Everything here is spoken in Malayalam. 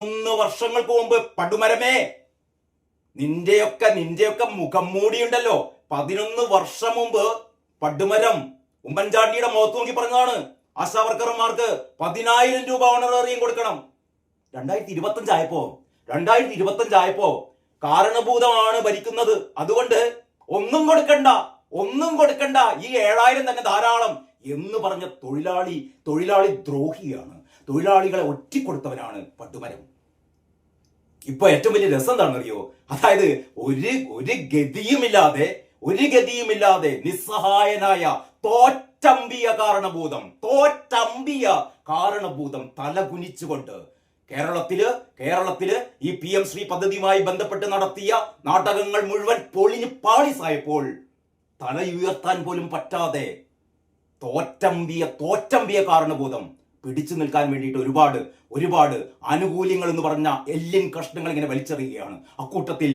വർഷങ്ങൾക്ക് മുമ്പ് പടുമരമേ, നിന്റെയൊക്കെ മുഖം മൂടിയുണ്ടല്ലോ. 11 വർഷം മുമ്പ് പടുമരം ഉമ്മൻചാണ്ടിയുടെ മുഖത്ത് നോക്കി പറഞ്ഞതാണ് ആശാവർക്കർമാർക്ക് 10,000 രൂപ ഓണറേറിയം കൊടുക്കണം. 2025 ആയപ്പോ കാരണഭൂതമാണ് ഭരിക്കുന്നത്. അതുകൊണ്ട് ഒന്നും കൊടുക്കണ്ട, ഈ 7,000 തന്നെ ധാരാളം എന്ന് പറഞ്ഞ തൊഴിലാളി ദ്രോഹിയാണ്. തൊഴിലാളികളെ ഒറ്റിക്കൊടുത്തവനാണ് പടുമരം. ഇപ്പൊ ഏറ്റവും വലിയ രസം എന്താണെന്നറിയോ? അതായത് ഒരു ഗതിയുമില്ലാതെ നിസ്സഹായനായ തോറ്റമ്പിയ കാരണഭൂതം തലകുനിച്ചുകൊണ്ട് കേരളത്തില് ഈ PM ശ്രീ പദ്ധതിയുമായി ബന്ധപ്പെട്ട് നടത്തിയ നാടകങ്ങൾ മുഴുവൻ പൊളിഞ്ഞ് പാളിസായപ്പോൾ തലയുയർത്താൻ പോലും പറ്റാതെ തോറ്റമ്പിയ കാരണഭൂതം പിടിച്ചു നിൽക്കാൻ വേണ്ടിയിട്ട് ഒരുപാട് ആനുകൂല്യങ്ങൾ എന്ന് പറഞ്ഞ എല്ലിൻ കഷ്ണങ്ങൾ ഇങ്ങനെ വലിച്ചെറിയുകയാണ്. അക്കൂട്ടത്തിൽ